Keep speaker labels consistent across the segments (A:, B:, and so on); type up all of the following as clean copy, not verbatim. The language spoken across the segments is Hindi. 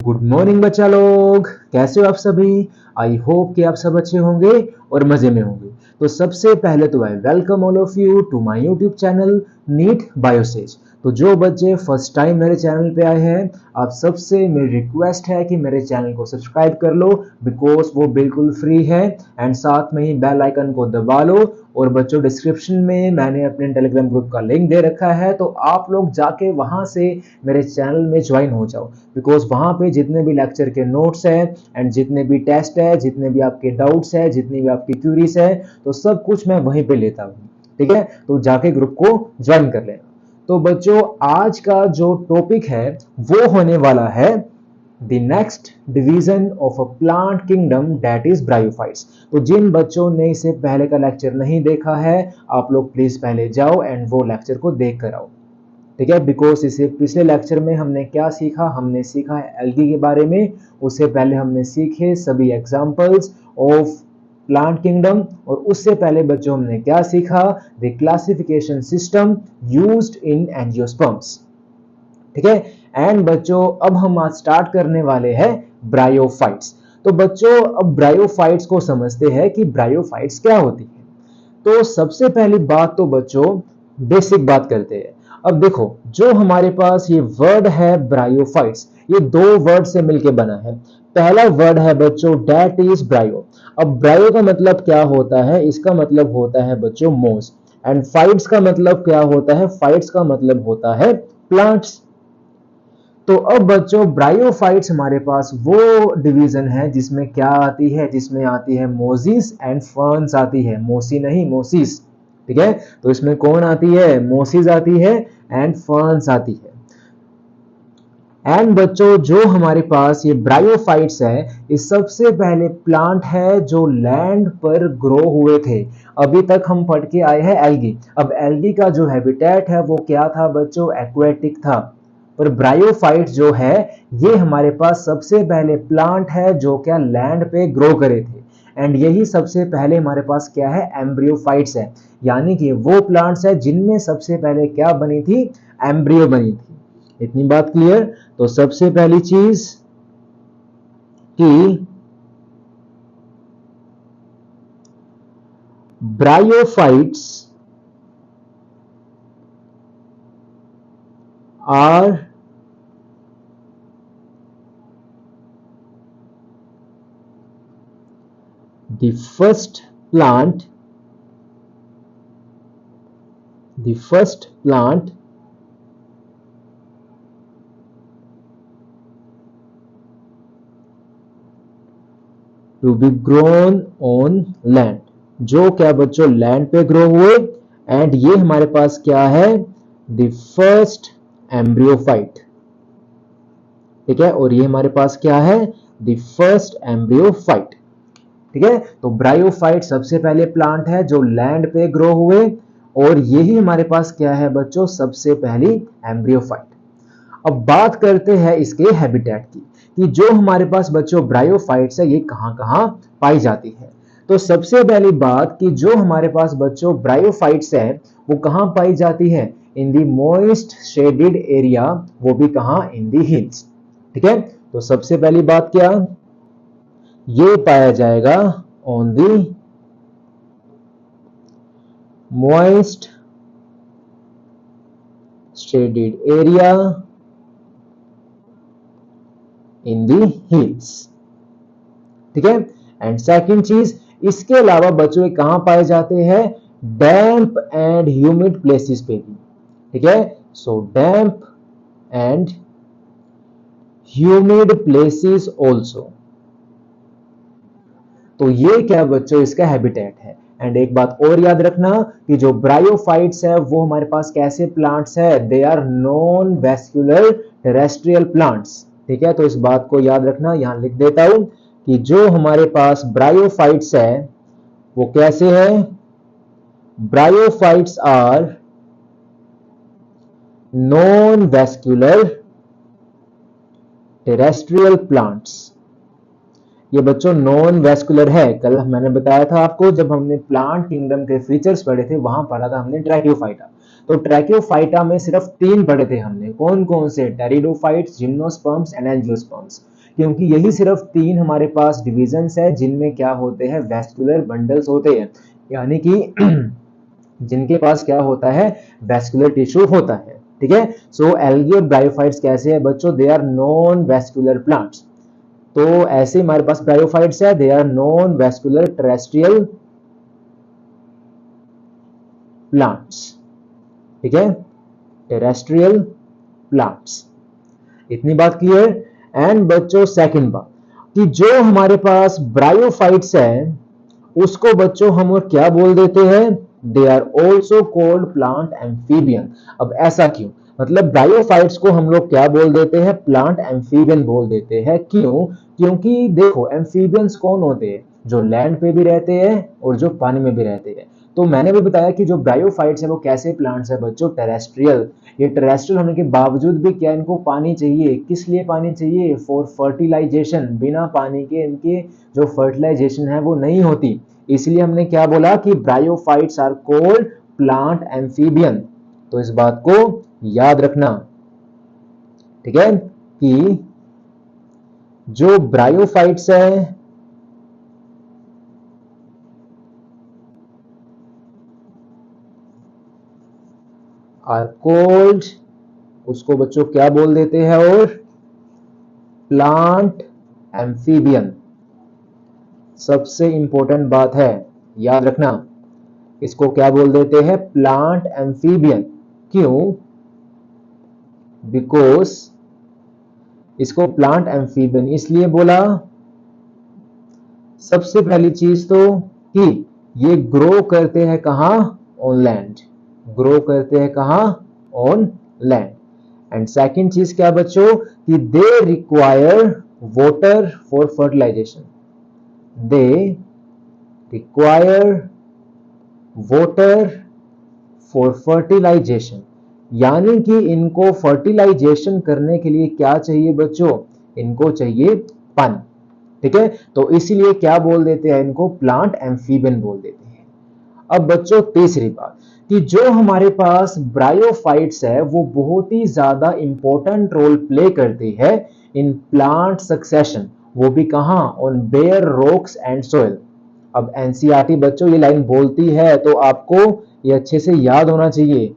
A: गुड मॉर्निंग बच्चा लोग, कैसे हो आप सभी। आई होप कि आप सब अच्छे होंगे और मजे में होंगे। तो सबसे पहले तो I welcome all of you to my YouTube channel NEET Biosages. तो जो बच्चे फर्स्ट टाइम मेरे चैनल पे आए हैं, आप सबसे मेरी रिक्वेस्ट है कि मेरे चैनल को सब्सक्राइब कर लो, बिकॉज वो बिल्कुल फ्री है। एंड साथ में ही बेल आइकन को दबा लो। और बच्चों, डिस्क्रिप्शन में मैंने अपने टेलीग्राम ग्रुप का लिंक दे रखा है, तो आप लोग जाके वहां से मेरे चैनल में ज्वाइन हो जाओ, बिकॉज वहां पे जितने भी लेक्चर के नोट्स है एंड जितने भी टेस्ट है, जितने भी आपके डाउट्स है, जितनी भी आपकी क्यूरीज है, तो सब कुछ मैं वहीं पे लेता हूँ। ठीक है, तो जाके ग्रुप को ज्वाइन कर लेना। तो बच्चों, आज का जो टॉपिक है वो होने वाला है The next division of a plant kingdom, that is bryophytes। तो जिन बच्चों ने इससे पहले का लेक्चर नहीं देखा है, आप लोग प्लीज पहले जाओ एंड वो लेक्चर को देख कर आओ। ठीक है, बिकॉज इसे पिछले लेक्चर में हमने क्या सीखा, हमने सीखा है एल्गी के बारे में। उससे पहले हमने सीखे सभी एग्जांपल्स ऑफ प्लांट किंगडम, और उससे पहले बच्चों हमने क्या सीखा, the classification system used in angiosperms. ठीक है, एंड बच्चों अब हम आज स्टार्ट करने वाले हैं ब्रायोफाइट्स। तो बच्चों, अब ब्रायोफाइट्स को समझते हैं कि ब्रायोफाइट्स क्या होती है। तो सबसे पहली बात तो बच्चों बेसिक बात करते हैं। अब देखो, जो हमारे पास ये वर्ड है ब्रायोफाइट्स, ये दो वर्ड से मिलकर बना है। पहला वर्ड है बच्चों दैट इज ब्रायो। अब ब्रायो का मतलब क्या होता है, इसका मतलब होता है बच्चों मोस। एंड फाइट्स का मतलब क्या होता है, फाइट्स का मतलब होता है प्लांट्स। तो अब बच्चों, ब्रायोफाइट्स हमारे पास वो डिवीजन है जिसमें क्या आती है, जिसमें आती है मोसिस एंड फर्न्स आती है, मोसी नहीं मोसिस। ठीक है, तो इसमें कौन आती है, मोसिस आती है एंड फर्न्स आती है। एंड बच्चों, जो हमारे पास ये ब्रायोफाइट्स है, ये सबसे पहले प्लांट है जो लैंड पर ग्रो हुए थे। अभी तक हम पढ़ के आए हैं एल्गी। अब एल्गी का जो हैबिटेट है वो क्या था बच्चों, एक्वेटिक था। पर ब्रायोफाइट जो है, ये हमारे पास सबसे पहले प्लांट है जो क्या लैंड पे ग्रो करे थे। एंड यही सबसे पहले हमारे पास क्या है, एम्ब्रियोफाइट्स है। यानी कि वो प्लांट्स है जिनमें सबसे पहले क्या बनी थी, एम्ब्रियो बनी थी। इतनी बात क्लियर। तो सबसे पहली चीज कि bryophytes are the first plant to be grown on land। जो क्या बच्चों लैंड पे ग्रो हुए। एंड ये हमारे पास क्या है, द फर्स्ट एम्ब्रियोफाइट। ठीक है, और ये हमारे पास क्या है, द फर्स्ट एम्ब्रियोफाइट। ठीक है, तो ब्रायोफाइट सबसे पहले प्लांट है जो लैंड पे ग्रो हुए, और यही हमारे पास क्या है बच्चों, सबसे पहली एम्ब्रियोफाइट। अब बात करते हैं इसके हैबिटेट की, कि जो हमारे पास बच्चों ब्रायोफाइट्स है ये कहां कहां पाई जाती है। तो सबसे पहली बात कि जो हमारे पास बच्चों ब्रायोफाइट्स है वो कहां पाई जाती है, इन दी मोइस्ट शेडेड एरिया, वो भी कहां, इन दी हिल्स। ठीक है, तो सबसे पहली बात क्या, ये पाया जाएगा on the moist shaded area in the hills। ठीक है, एंड सेकंड चीज, इसके अलावा बच्चों ये कहां पाए जाते हैं, डैम्प एंड ह्यूमिड प्लेसेस पे भी। ठीक है, so damp and humid places also. तो ये क्या बच्चों इसका हैबिटेट है। एंड एक बात और याद रखना कि जो ब्रायोफाइट्स है वो हमारे पास कैसे प्लांट्स है, they are non vascular terrestrial plants. ठीक है, तो इस बात को याद रखना, यहां लिख देता हूं कि जो हमारे पास ब्रायोफाइट्स है वो कैसे है, bryophytes are non vascular terrestrial plants. ये बच्चों नॉन वेस्कुलर है। कल मैंने बताया था आपको, जब हमने प्लांट किंगडम के फीचर्स पढ़े थे, वहां पढ़ा था हमने ट्रैकियोफाइटा। तो ट्रैकियोफाइटा में सिर्फ 3 पढ़े थे हमने, कौन कौन से, टेरिडोफाइट्स, जिम्नोस्पर्म्स एंड एंजियोस्पर्म्स। क्योंकि यही सिर्फ 3 हमारे पास डिविजन्स है जिनमें क्या होते हैं, वैस्कुलर बंडल्स होते हैं, यानी कि जिनके पास क्या होता है, वैस्कुलर टिश्यू होता है। ठीक है, सो एल्गी और ब्रायोफाइट्स कैसे है बच्चों, they are non vascular plants. तो ऐसे हमारे पास ब्रायोफाइट्स है, they are non vascular terrestrial plants. ठीक है, टेरेस्ट्रियल प्लांट्स, इतनी बात क्लियर। एंड बच्चों सेकंड बात कि जो हमारे पास ब्रायोफाइट्स है उसको बच्चों हम और क्या बोल देते हैं, they are also called plant amphibian. अब ऐसा क्यों, मतलब ब्रायोफाइट्स को हम लोग क्या बोल देते हैं, प्लांट एम्फीबियन बोल देते हैं। क्यों, क्योंकि देखो एम्फीबियंस कौन होते हैं, जो लैंड पे भी रहते हैं और जो पानी में भी रहते हैं। तो मैंने भी बताया कि जो ब्रायोफाइट्स है वो कैसे प्लांट्स है बच्चों, टेरेस्ट्रियल। ये टेरेस्ट्रियल होने के बावजूद भी क्या इनको पानी चाहिए, किस लिए पानी चाहिए, फॉर फर्टिलाइजेशन। बिना पानी के इनके जो फर्टिलाइजेशन है वो नहीं होती, इसलिए हमने क्या बोला कि bryophytes are called plant amphibian. तो इस बात को याद रखना, ठीक है, कि जो ब्रायोफाइट्स है आर कोल्ड, उसको बच्चों क्या बोल देते हैं, और प्लांट एम्फीबियन। सबसे इंपॉर्टेंट बात है, याद रखना, इसको क्या बोल देते हैं, प्लांट एम्फीबियन। क्यों, बिकॉज इसको प्लांट एम्फीबियन इसलिए बोला, सबसे पहली चीज तो कि ये ग्रो करते हैं कहां, ऑन लैंड। ग्रो करते हैं कहां, ऑन लैंड। एंड सेकंड चीज क्या बच्चों, कि they require water for fertilisation. They require water for fertilisation, यानी कि इनको फर्टिलाइजेशन करने के लिए क्या चाहिए बच्चों, इनको चाहिए पानी। ठीक है, तो इसीलिए क्या बोल देते हैं, इनको प्लांट एम्फीबियन बोल देते हैं। अब बच्चों तीसरी बात कि जो हमारे पास ब्रायोफाइट्स है वो बहुत ही ज्यादा इंपॉर्टेंट रोल प्ले करती है इन प्लांट सक्सेशन, वो भी कहां, on bare rocks and soil. अब एनसीईआरटी बच्चों ये लाइन बोलती है तो आपको ये अच्छे से याद होना चाहिए।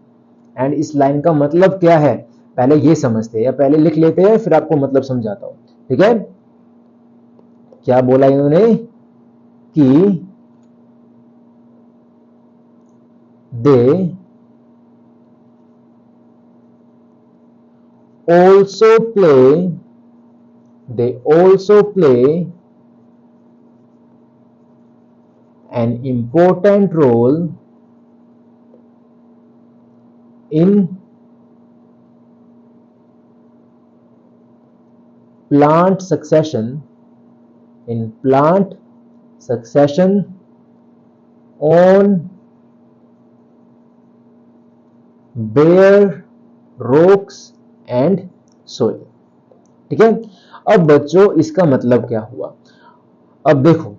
A: एंड इस लाइन का मतलब क्या है पहले ये समझते हैं, या पहले लिख लेते हैं फिर आपको मतलब समझाता हूं। ठीक है, क्या बोला इन्होंने कि they also play an important role in plant succession on bare rocks and soil। ठीक है, अब बच्चों इसका मतलब क्या हुआ, अब देखो,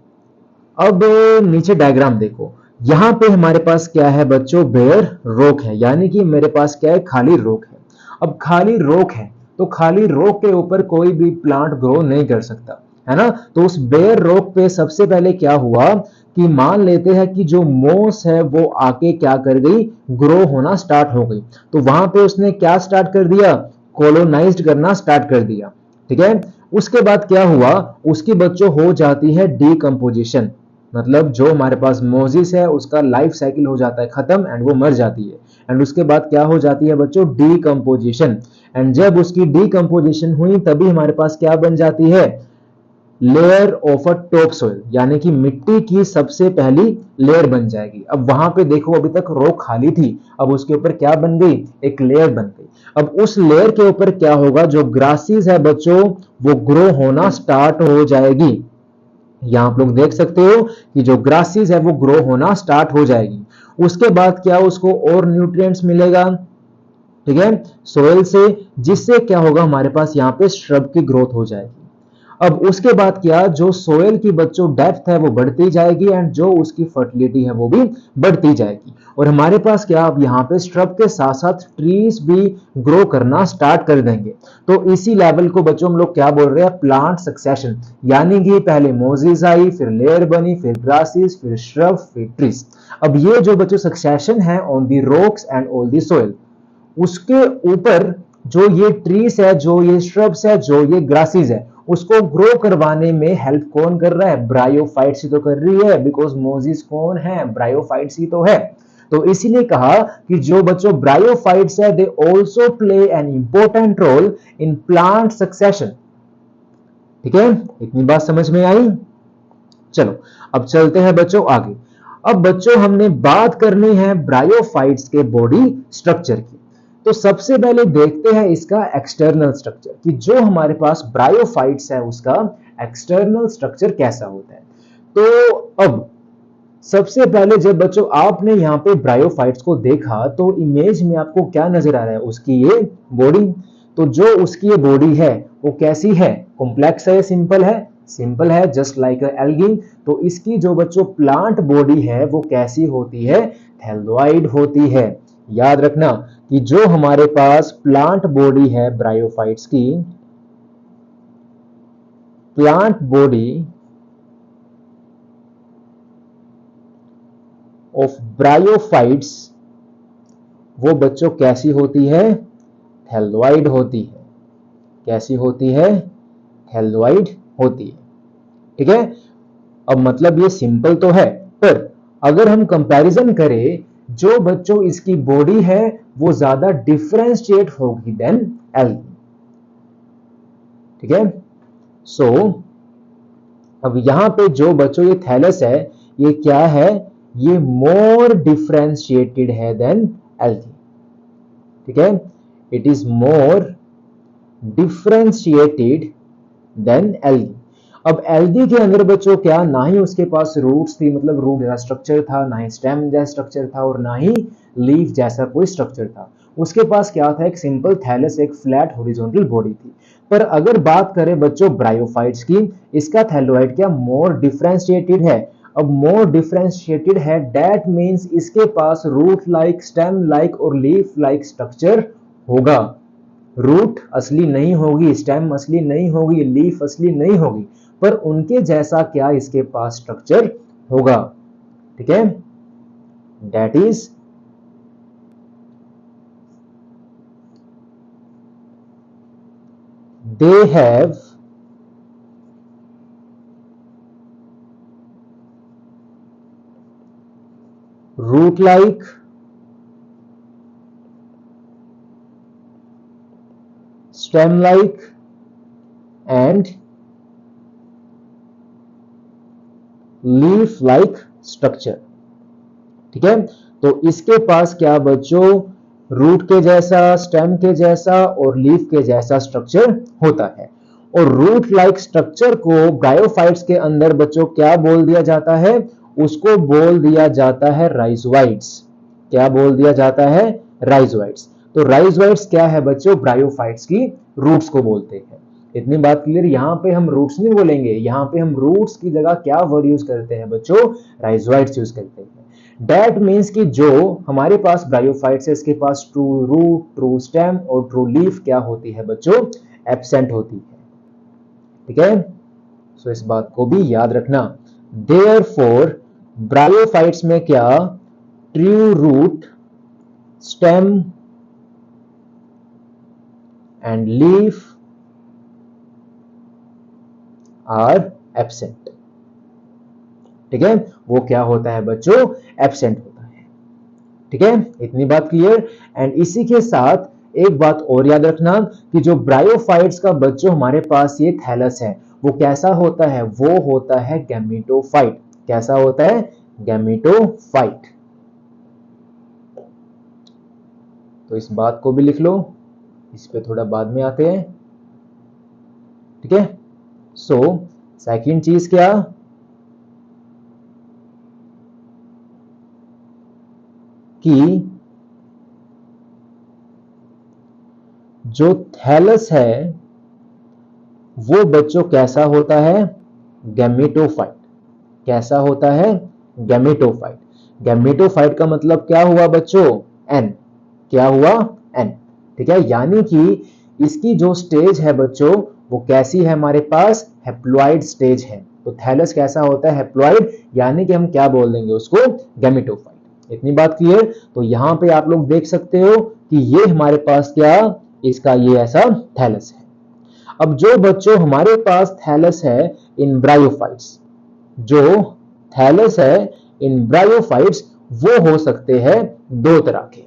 A: अब नीचे डायग्राम देखो, यहां पे हमारे पास क्या है बच्चों, बेयर रॉक है, यानी कि मेरे पास क्या है, खाली रॉक है। अब खाली रॉक है तो खाली रॉक के ऊपर कोई भी प्लांट ग्रो नहीं कर सकता, है ना। तो उस बेयर रॉक पे सबसे पहले क्या हुआ कि मान लेते हैं कि जो मोस है वो आके क्या कर गई, ग्रो होना स्टार्ट हो गई। तो वहां पे उसने क्या स्टार्ट कर दिया, कॉलोनाइज्ड करना स्टार्ट कर दिया। ठीक है, उसके बाद क्या हुआ, उसकी बच्चों हो जाती है डीकंपोजिशन, मतलब जो हमारे पास मोजिस है उसका लाइफ साइकिल हो जाता है खत्म एंड वो मर जाती है। एंड उसके बाद क्या हो जाती है बच्चों, डीकंपोजिशन। एंड जब उसकी डीकंपोजिशन हुई तभी हमारे पास क्या बन जाती है, layer of a top soil, यानी कि मिट्टी की सबसे पहली लेयर बन जाएगी। अब वहां पे देखो अभी तक रॉक खाली थी, अब उसके ऊपर क्या बन गई, एक लेयर बन गई। अब उस लेयर के ऊपर क्या होगा, जो ग्रासेस है बच्चों वो ग्रो होना स्टार्ट हो जाएगी। यहां आप लोग देख सकते हो कि जो ग्रासेस है वो ग्रो होना स्टार्ट हो जाएगी। उसके बाद क्या, उसको और न्यूट्रिएंट्स मिलेगा, ठीक है, सोइल से, जिससे क्या होगा, हमारे पास यहाँ पे श्रब की ग्रोथ हो जाएगी। अब उसके बाद क्या, जो सोयल की बच्चों डेप्थ है वो बढ़ती जाएगी एंड जो उसकी फर्टिलिटी है वो भी बढ़ती जाएगी। और हमारे पास क्या, अब यहाँ पे स्ट्रब के साथ साथ ट्रीज भी ग्रो करना स्टार्ट कर देंगे। तो इसी लेवल को बच्चों हम लोग क्या बोल रहे हैं, प्लांट सक्सेशन, यानी कि पहले मोजेस आई, फिर लेयर बनी, फिर ग्रासेस, फिर श्रब, फिर ट्रीज। अब ये जो बच्चों सक्सेशन है on the rocks and on the soil, उसके ऊपर जो ये ट्रीज है, जो ये श्रब्स है, जो ये ग्रासेस है, उसको ग्रो करवाने में हेल्प कौन कर रहा है, ब्रायोफाइट्स ही तो कर रही है, बिकॉज मोजिस कौन है, ब्रायोफाइट्स ही तो है। तो इसीलिए कहा कि जो बच्चों ब्रायोफाइट्स है, they also play an important role in plant succession. ठीक है, इतनी बात समझ में आई। चलो अब चलते हैं बच्चों आगे। अब बच्चों हमने बात करनी है ब्रायोफाइट्स के बॉडी स्ट्रक्चर की। तो सबसे पहले देखते हैं इसका एक्सटर्नल स्ट्रक्चर, कि जो हमारे पास ब्रायोफाइट्स है उसका एक्सटर्नल स्ट्रक्चर कैसा होता है। तो अब सबसे पहले जब बच्चों आपने यहाँ पे ब्रायोफाइट्स को देखा तो इमेज में आपको क्या नजर आ रहा है, उसकी ये बॉडी। तो जो उसकी ये बॉडी है वो कैसी है, कॉम्प्लेक्स है, सिंपल है, सिंपल है, जस्ट लाइक एल्गी। तो इसकी जो बच्चों प्लांट बॉडी है वो कैसी होती है, थैलोइड होती है। याद रखना कि जो हमारे पास प्लांट बॉडी है ब्रायोफाइट्स की, प्लांट बॉडी ऑफ ब्रायोफाइट्स, वो बच्चों कैसी होती है, थैलोइड होती है। कैसी होती है, थैलोइड होती है। ठीक है, अब मतलब ये सिंपल तो है, पर अगर हम कंपैरिजन करें, जो बच्चों इसकी बॉडी है वो ज्यादा डिफरेंशिएट होगी देन एल्गी। ठीक है, सो अब यहां पे जो बच्चों ये थैलस है, ये क्या है, ये मोर डिफरेंशिएटेड है देन एल्गी। ठीक है, it is more differentiated than algae. अब एल्गी के अंदर बच्चों क्या, ना ही उसके पास रूट्स थी, मतलब रूट जैसा स्ट्रक्चर था, ना ही स्टेम जैसा स्ट्रक्चर था, और ना ही लीफ जैसा कोई स्ट्रक्चर था। उसके पास क्या था, एक सिंपल थैलस, एक फ्लैट हॉरिजॉन्टल बॉडी थी। पर अगर बात करें बच्चों ब्रायोफाइट्स की, इसका थैलोइड क्या मोर डिफरेंशिएटेड है। अब मोर डिफरेंशिएटेड है, दैट मींस इसके पास रूट लाइक, स्टेम लाइक और लीफ लाइक स्ट्रक्चर होगा। रूट असली नहीं होगी, स्टेम असली नहीं होगी, लीफ असली नहीं होगी, पर उनके जैसा क्या इसके पास स्ट्रक्चर होगा। ठीक है, that is they have root like, stem like and leaf like structure. ठीक है, तो इसके पास क्या बच्चों, रूट के जैसा, स्टेम के जैसा और लीफ के जैसा स्ट्रक्चर होता है। और रूट लाइक स्ट्रक्चर को ब्रायोफाइट्स के अंदर बच्चों क्या बोल दिया जाता है, उसको बोल दिया जाता है राइजोइड्स। क्या बोल दिया जाता है, राइजोइड्स। तो राइजोइड्स क्या है बच्चों, ब्रायोफाइट्स की रूट्स को बोलते हैं। इतनी बात क्लियर। यहाँ पे हम रूट्स नहीं बोलेंगे, यहाँ पे हम रूट्स की जगह क्या वर्ड यूज करते हैं बच्चों, राइजोइड्स यूज करते हैं। दैट मीन्स कि जो हमारे पास ब्रायोफाइट्स है, इसके पास ट्रू रूट, ट्रू स्टेम और ट्रू लीफ क्या होती है बच्चों, एब्सेंट होती है। ठीक है, सो इस बात को भी याद रखना। देयरफॉर ब्रायोफाइट्स में क्या, true root, stem and leaf are absent. ठीक है, वो क्या होता है बच्चों, एब्सेंट होता है। ठीक है, इतनी बात क्लियर। एंड इसी के साथ एक बात और याद रखना कि जो ब्रायोफाइट्स का बच्चों हमारे पास ये थैलस है, वो कैसा होता है, वो होता है गैमेटोफाइट। कैसा होता है, गैमेटोफाइट। तो इस बात को भी लिख लो, इस पे थोड़ा बाद में आते हैं। ठीक है, सो सेकंड चीज क्या, कि जो थैलस है वो बच्चों कैसा होता है? गैमेटोफाइट। कैसा होता है? गैमेटोफाइट। गैमेटोफाइट का मतलब क्या हुआ बच्चों? एन। क्या हुआ? एन। ठीक है, यानी कि इसकी जो स्टेज है बच्चों वो कैसी है हमारे पास? हैप्लॉइड स्टेज है। तो थैलस कैसा होता है? हैप्लॉइड, यानी कि हम क्या बोल देंगे उसको? गैमेटोफाइट। इतनी बात क्लियर? तो यहां पे आप लोग देख सकते हो कि ये हमारे पास क्या, इसका ये ऐसा थैलस है। अब जो बच्चों हमारे पास थैलस है इन ब्रायोफाइट्स, जो थैलस है इन ब्रायोफाइट्स, वो हो सकते हैं दो तरह के।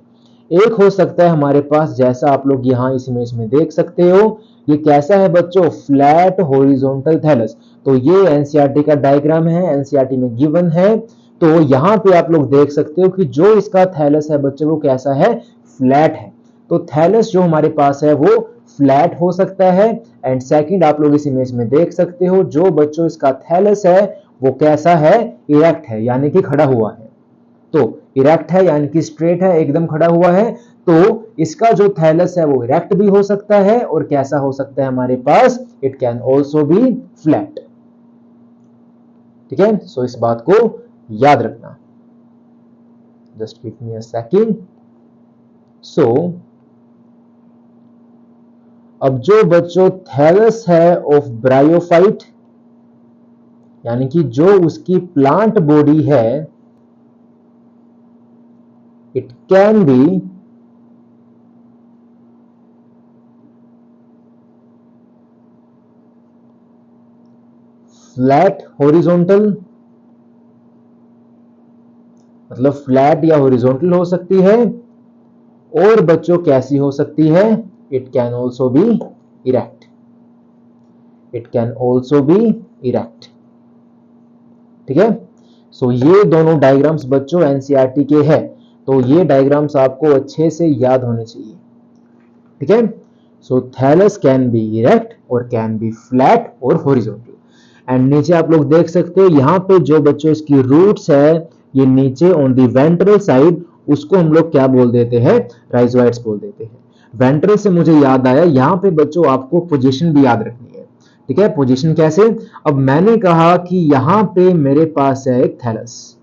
A: एक हो सकता है हमारे पास जैसा आप लोग यहां इस इमेज में देख सकते हो, ये कैसा है बच्चों? Flat horizontal thallus. तो ये एनसीईआरटी का डायग्राम है, एनसीईआरटी में गिवन है। तो यहां पे आप लोग देख सकते हो कि जो इसका थैलस है बच्चों वो कैसा है? फ्लैट है। तो थैलस जो हमारे पास है वो फ्लैट हो सकता है। एंड सेकंड आप लोग इस इमेज में देख सकते हो जो बच्चों इसका थैलस है वो कैसा है? इरेक्ट है, यानी कि खड़ा हुआ है। तो इरेक्ट है यानी कि स्ट्रेट है, एकदम खड़ा हुआ है। तो इसका जो थैलस है वो इरेक्ट भी हो सकता है और कैसा हो सकता है हमारे पास? It can also be flat. ठीक है, सो इस बात को याद रखना। Just give me a second. So अब जो बच्चों थैलस है ऑफ ब्रायोफाइट, यानी कि जो उसकी प्लांट बॉडी है, it can be flat horizontal, मतलब फ्लैट या हॉरिजॉन्टल हो सकती है। और बच्चों कैसी हो सकती है? It can also B erect. It can also B erect. ठीक है, सो ये दोनों डायग्राम्स बच्चों एनसीईआरटी के हैं, तो ये डायग्राम्स आपको अच्छे से याद होने चाहिए। ठीक है, सो थैलस कैन बी इरेक्ट और कैन बी फ्लैट और हॉरिजॉन्टल। एंड नीचे आप लोग देख सकते हो यहाँ पे जो बच्चों इसकी रूट्स है, ये नीचे ऑन दी वेंट्रल साइड, उसको हम लोग क्या बोल देते हैं? राइजोइड्स बोल देते हैं। वेंट्रल से मुझे याद आया, यहाँ पे बच्चों आपको पोजीशन भी याद रखनी है। ठीक है, पोजीशन कैसे? अब मैंने कहा कि यहां पे मेरे पास है एक थैलस,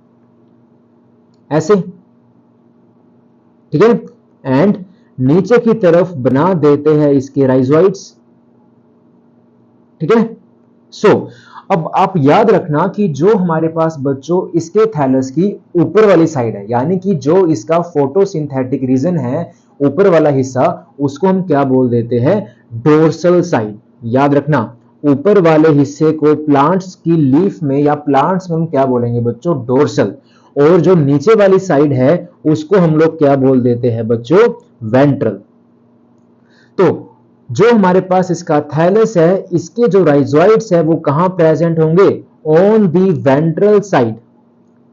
A: ऐसे। ठीक है, एंड नीचे की तरफ बना देते हैं इसके राइजोइड्स। ठीक है, सो अब आप याद रखना कि जो हमारे पास बच्चों इसके थैलस की ऊपर वाली साइड है, यानी कि जो इसका फोटोसिंथेटिक रीजन है, ऊपर वाला हिस्सा, उसको हम क्या बोल देते हैं? Dorsal side. याद रखना, ऊपर वाले हिस्से को प्लांट्स की लीफ में या प्लांट्स में हम क्या बोलेंगे बच्चों? डोर्सल। और जो नीचे वाली साइड है उसको हम लोग क्या बोल देते हैं बच्चों? वेंट्रल। तो जो हमारे पास इसका थैलस है, इसके जो राइजोइड्स है वो कहां प्रेजेंट होंगे? On the ventral side.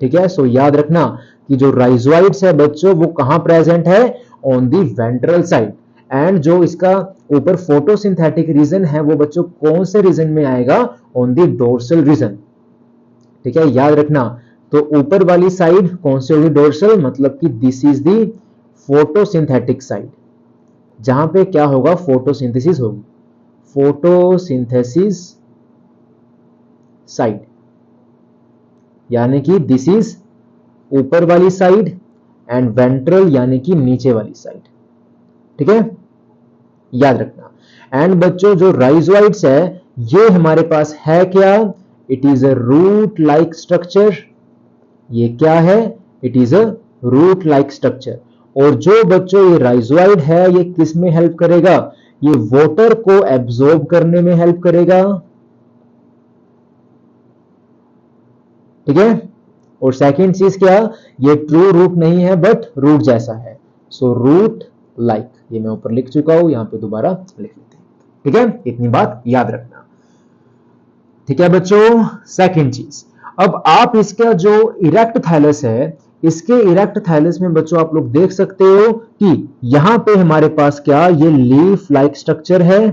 A: ठीक है, सो याद रखना कि जो राइजोइड्स है बच्चों वो कहां प्रेजेंट है? On the ventral side. And जो इसका ऊपर फोटोसिंथेटिक रीजन है वो बच्चों कौन से रीजन में आएगा? On the dorsal region. ठीक है, याद रखना। तो ऊपर वाली साइड कौन सी होगी? डोर्सल, मतलब कि this is the photosynthetic side, जहां पे क्या होगा? फोटोसिंथेसिस होगी। फोटोसिंथेसिस साइड, यानी कि दिस इज ऊपर वाली साइड, एंड वेंट्रल यानी कि नीचे वाली साइड। ठीक है, याद रखना। एंड बच्चों जो राइजोइड्स है ये हमारे पास है क्या? It is a root like structure. ये क्या है? It is a root like structure. और जो बच्चों ये राइजोइड है ये किस में हेल्प करेगा? ये वाटर को एब्जॉर्ब करने में हेल्प करेगा। ठीक है, और सेकंड चीज क्या? ये ट्रू रूट नहीं है बट रूट जैसा है। सो रूट लाइक, ये मैं ऊपर लिख चुका हूं, यहां पे दोबारा लिख लेते हैं। ठीक है, इतनी बात याद रखना। ठीक है बच्चों, सेकंड चीज, अब आप इसका जो इरेक्ट थैलस है, इसके इरेक्ट थैलस में बच्चों आप लोग देख सकते हो कि यहां पे हमारे पास क्या? ये लीफ लाइक स्ट्रक्चर है।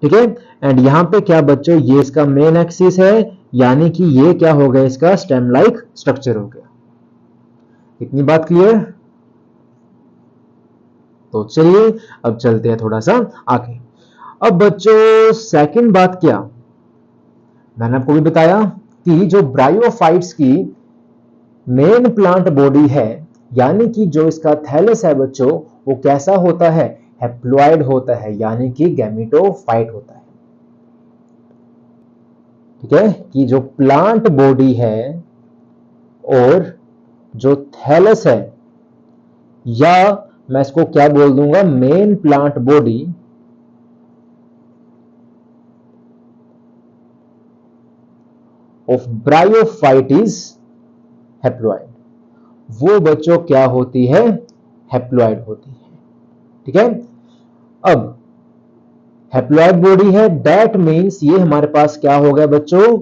A: ठीक है, एंड यहां पे क्या बच्चों? ये इसका मेन एक्सिस है, यानी कि ये क्या हो गया? इसका स्टेम लाइक स्ट्रक्चर हो गया। इतनी बात क्लियर? तो चलिए अब चलते हैं थोड़ा सा आगे। अब बच्चों सेकंड बात क्या, मैंने आपको भी बताया कि जो ब्रायोफाइट्स की मेन प्लांट बॉडी है, यानी कि जो इसका थैलस है बच्चों, वो कैसा होता है, हैप्लॉइड होता है, यानी कि गैमेटोफाइट होता है। ठीक है, कि जो प्लांट बॉडी है और जो थैलस है, या मैं इसको क्या बोल दूंगा, main plant body of bryophyte is haploid, वो बच्चों क्या होती है, हैप्लॉइड होती है। ठीक है, अब हैप्लॉइड बॉडी है, दैट मीन्स ये हमारे पास क्या हो गया बच्चों,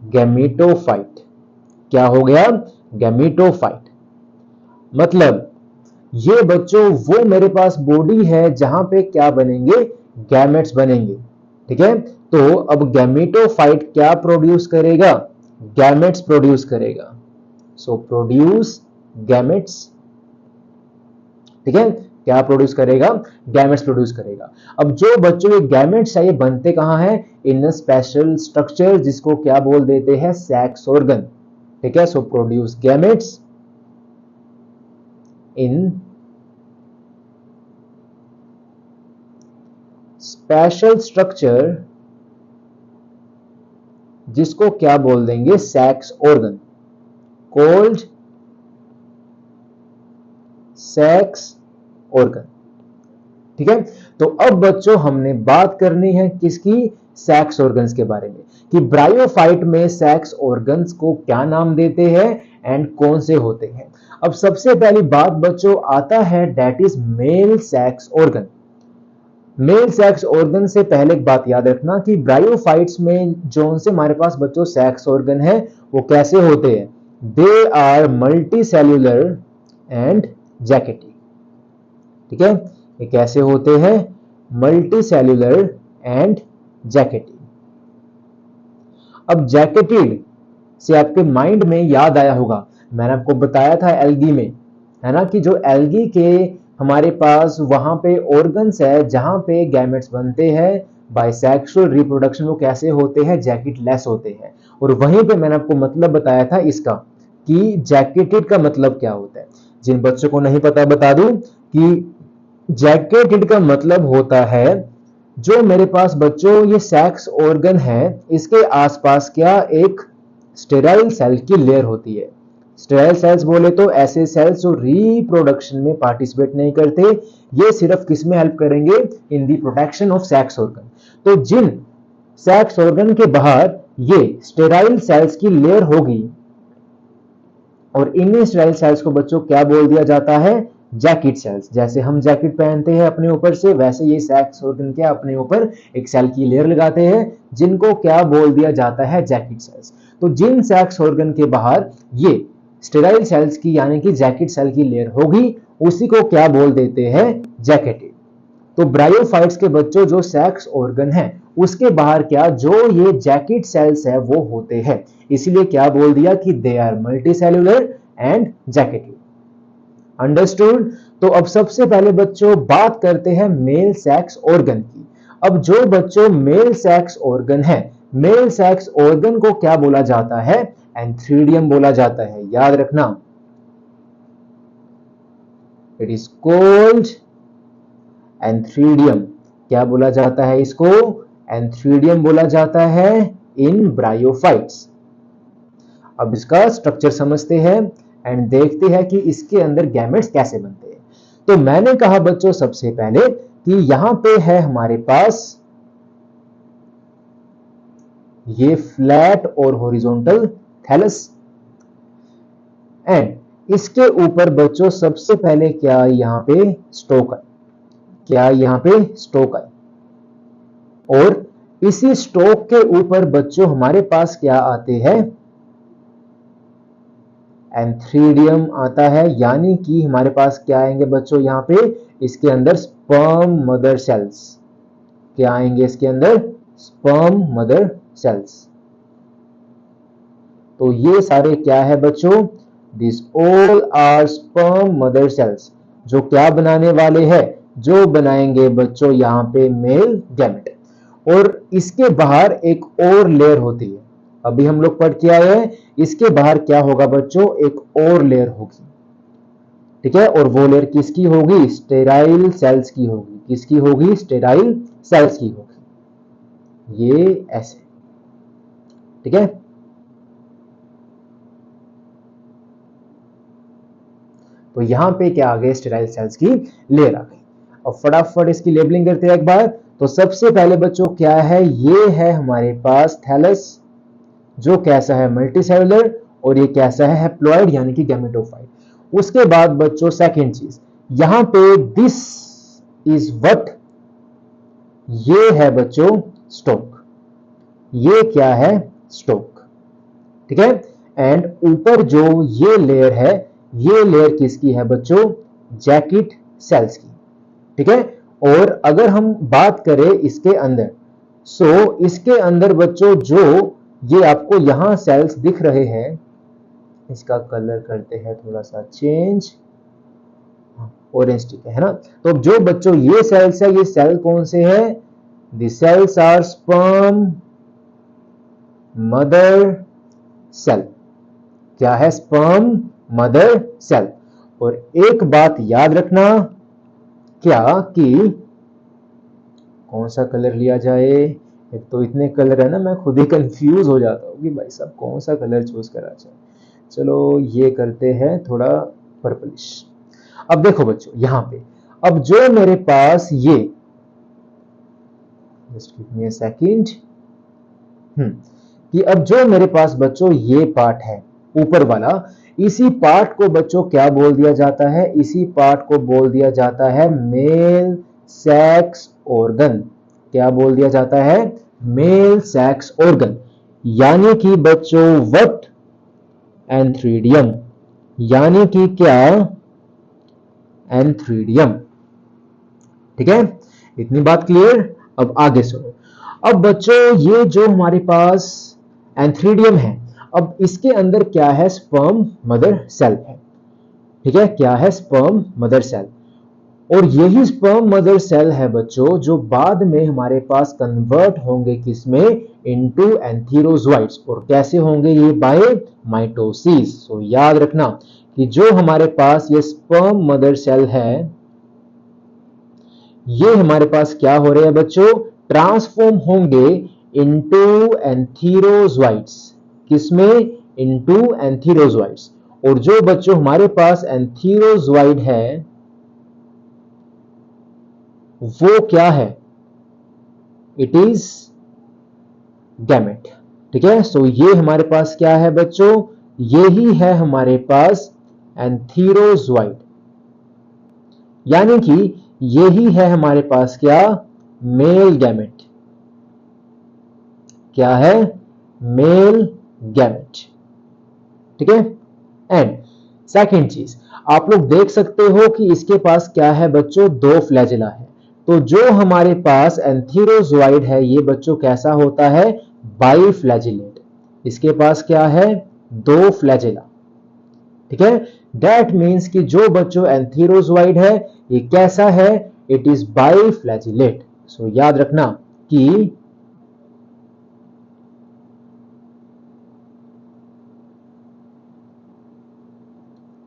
A: गैमेटोफाइट। क्या हो गया, गैमेटोफाइट। मतलब ये बच्चों वो मेरे पास बॉडी है जहां पे क्या बनेंगे, गैमेट्स बनेंगे। ठीक है, तो अब गैमेटोफाइट क्या प्रोड्यूस करेगा, गैमेट्स प्रोड्यूस करेगा। सो प्रोड्यूस गैमेट्स। ठीक है, क्या प्रोड्यूस करेगा, गैमेट्स प्रोड्यूस करेगा। अब जो बच्चों ये गैमेट्स है, ये बनते कहां है, इन स्पेशल स्ट्रक्चर, जिसको क्या बोल देते हैं, सेक्स ऑर्गन। ठीक है, सो प्रोड्यूस गैमेट्स इन स्पेशल स्ट्रक्चर, जिसको क्या बोल देंगे, sex organ, called sex organ. ठीक है, तो अब बच्चों हमने बात करनी है किसकी, सेक्स ऑर्गन्स के बारे में, कि ब्रायोफाइट में सेक्स ऑर्गन्स को क्या नाम देते हैं एंड कौन से होते हैं। अब सबसे पहली बात बच्चों आता है, that is male sex organ. Male sex organ से पहले एक बात याद रखना कि ब्रायोफाइट्स में जो से हमारे पास बच्चों सेक्स ऑर्गन है, वो कैसे होते हैं, they are multi cellular and jacketed. ठीक है, ये कैसे होते हैं, मल्टी सेल्यूलर एंड जैकेटी। अब जैकेटेड से आपके माइंड में याद आया होगा, मैंने आपको बताया था एल्गी में, है ना, कि जो एल्गी के हमारे पास वहां पे ऑर्गन्स है जहां पे गैमेट्स बनते हैं बाय सेक्सुअल रिप्रोडक्शन, वो कैसे होते हैं, जैकेट लेस होते हैं। और वहीं पे मैंने आपको मतलब बताया था इसका, कि जैकेटेड का मतलब क्या होता है। जिन बच्चों को नहीं पता बता दूं कि जैकेटेड का मतलब होता है, जो मेरे पास बच्चों ये सेक्स ऑर्गन है, इसके आसपास क्या एक स्टेराइल सेल की लेयर होती है। स्टेराइल सेल्स बोले तो ऐसे सेल्स जो रिप्रोडक्शन में पार्टिसिपेट नहीं करते, ये सिर्फ किस में हेल्प करेंगे, in the protection of sex organ. तो जिन सेक्स ऑर्गन के बाहर ये स्टेराइल सेल्स की लेयर होगी, और इन्हीं स्टेराइल सेल्स को बच्चों क्या बोल दिया जाता है, जैकेट सेल्स। जैसे हम जैकेट पहनते हैं अपने ऊपर से, वैसे ये सेक्स ऑर्गन क्या अपने ऊपर एक सेल की लेयर लगाते हैं, जिनको क्या बोल दिया जाता है, जैकेट सेल्स। तो जिन सेक्स ऑर्गन के बाहर ये स्टेराइल सेल्स की यानी कि जैकेट सेल की लेयर होगी, उसी को क्या बोल देते हैं, जैकेटेड। तो ब्रायोफाइट्स के बच्चों जो सेक्स ऑर्गन है, उसके बाहर क्या जो ये जैकेट सेल्स है वो होते हैं, इसीलिए क्या बोल दिया कि they are multicellular and jacketed. Understood. तो अब सबसे पहले बच्चों बात करते हैं मेल सेक्स ऑर्गन की। अब जो बच्चों मेल सेक्स ऑर्गन है, मेल सेक्स ऑर्गन को क्या बोला जाता है, एंथ्रीडियम बोला जाता है। याद रखना, इट इज कॉल्ड एंथ्रीडियम। क्या बोला जाता है इसको, एंथ्रीडियम बोला जाता है इन ब्रायोफाइट्स। अब इसका स्ट्रक्चर समझते हैं एंड देखते हैं कि इसके अंदर गैमेट्स कैसे बनते हैं। तो मैंने कहा बच्चों सबसे पहले कि यहां पे है हमारे पास ये फ्लैट और हॉरिजॉन्टल थैलस, एंड इसके ऊपर बच्चों सबसे पहले क्या यहां पे स्टोक है, क्या यहां पे स्टोक है, और इसी स्टोक के ऊपर बच्चों हमारे पास क्या आते हैं, एंथ्रीडियम आता है। यानी कि हमारे पास क्या आएंगे बच्चों, यहां पे इसके अंदर स्पर्म मदर सेल्स। क्या आएंगे इसके अंदर, स्पर्म मदर सेल्स। तो ये सारे क्या है बच्चों, this all are sperm mother cells, जो क्या बनाने वाले हैं, जो बनाएंगे बच्चों यहां पे मेल गैमेट। और इसके बाहर एक और लेयर होती है। अभी हम लोग पढ़ के आए हैं, इसके बाहर क्या होगा बच्चों, एक और लेयर होगी, ठीक है। और वो लेयर किसकी होगी, स्टेराइल सेल्स की होगी। किसकी होगी, स्टेराइल सेल्स की होगी। ये ऐसे, ठीक है। तो यहां पे क्या आ गए, स्टेराइल सेल्स की लेयर आ गई। और फटाफट इसकी लेबलिंग करते हैं एक बार। तो सबसे पहले बच्चों क्या है, ये है हमारे पास थैलस, जो कैसा है, मल्टीसेलुलर, और ये कैसा है, हैप्लॉइड यानी कि गैमेटोफाइट। उसके बाद बच्चों सेकंड चीज, यहां पे दिस इज व्हाट, ये है बच्चों स्टोक। ये क्या है, स्टोक, ठीक है। एंड ऊपर जो ये लेयर है, ये लेयर किसकी है बच्चों, जैकेट सेल्स की, ठीक है। और अगर हम बात करें इसके अंदर, सो इसके अंदर बच्चों जो ये आपको यहां सेल्स दिख रहे हैं, इसका कलर करते हैं थोड़ा सा चेंज, ऑरेंज, ठीक है ना। तो जो बच्चों ये सेल्स है, ये सेल कौन से है, the cells are sperm mother cell. क्या है, स्पर्म मदर सेल। और एक बात याद रखना, क्या कि कौन सा कलर लिया जाए, एक तो इतने कलर है ना, मैं खुद ही कंफ्यूज हो जाता हूँ कि भाई साहब कौन सा कलर चूज करा जाए। चलो ये करते हैं थोड़ा पर्पलिश। अब देखो बच्चों यहां पे, अब जो मेरे पास ये, just give me a second, कि अब जो मेरे पास बच्चों ये पार्ट है ऊपर वाला, इसी पार्ट को बच्चों क्या बोल दिया जाता है, इसी पार्ट को बोल दिया जाता है मेल सेक्स ऑर्गन। क्या बोल दिया जाता है, मेल सेक्स ऑर्गन, यानी कि बच्चों वट, एंथ्रीडियम, यानी कि क्या, एंथ्रीडियम, ठीक है। इतनी बात क्लियर। अब आगे सुनो। अब बच्चों ये जो हमारे पास एंथ्रीडियम है, अब इसके अंदर क्या है, स्पर्म मदर सेल है, ठीक है। क्या है, स्पर्म मदर सेल। और यही स्पर्म मदर सेल है बच्चों जो बाद में हमारे पास कन्वर्ट होंगे किसमें, इनटू एंथीरोजोइट्स। और कैसे होंगे ये, बाय माइटोसिस। सो याद रखना कि जो हमारे पास ये स्पर्म मदर सेल है, ये हमारे पास क्या हो रहे हैं बच्चों, ट्रांसफॉर्म होंगे इनटू एंथीरोजोइट्स। किसमें, इनटू एंथीरोजोइट्स। और जो बच्चों हमारे पास एंथीरोजोइड है, वो क्या है, इट इज गैमेट, ठीक है। सो ये हमारे पास क्या है बच्चों, ये ही है हमारे पास एंथीरोजोइड, यानी कि यही है हमारे पास क्या, मेल गैमेट। क्या है, मेल गैमेट, ठीक है। एंड सेकेंड चीज, आप लोग देख सकते हो कि इसके पास क्या है बच्चों, दो फ्लैजिला है। तो जो हमारे पास एंथीरोजोइड है, ये बच्चों कैसा होता है, बाईफ्लैजिलेट। इसके पास क्या है, दो फ्लैजिला, ठीक है। दैट मीन्स कि जो बच्चों एंथीरोजोइड है, ये कैसा है, इट इज बाईफ्लैजिलेट। सो याद रखना कि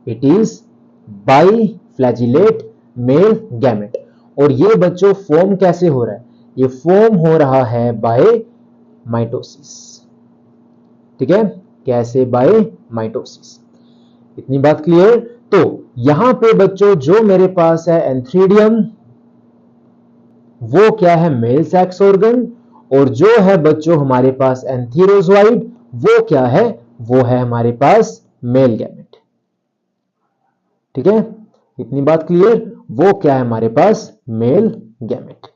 A: इट इज बाईफ्लैजिलेट मेल गैमेट। और ये बच्चों फॉर्म कैसे हो रहा है, ये फॉर्म हो रहा है बाय माइटोसिस, ठीक है। कैसे, बाय माइटोसिस। इतनी बात क्लियर। तो यहां पे बच्चों जो मेरे पास है एंथ्रीडियम, वो क्या है, मेल सेक्स ऑर्गन। और जो है बच्चों हमारे पास एंथीरोजोइड, वो क्या है, वो है हमारे पास मेल गैमेट, ठीक है। इतनी बात क्लियर। वो क्या है हमारे पास, मेल गैमेट।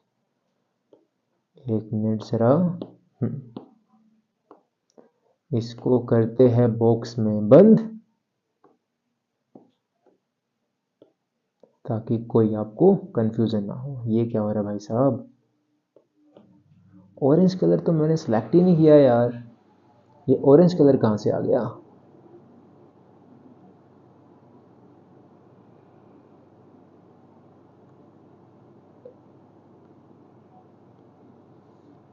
A: एक मिनट जरा, इसको करते हैं बॉक्स में बंद, ताकि कोई आपको कंफ्यूजन ना हो। ये क्या हो रहा है भाई साहब, ऑरेंज कलर तो मैंने सिलेक्ट ही नहीं किया यार, ये ऑरेंज कलर कहां से आ गया।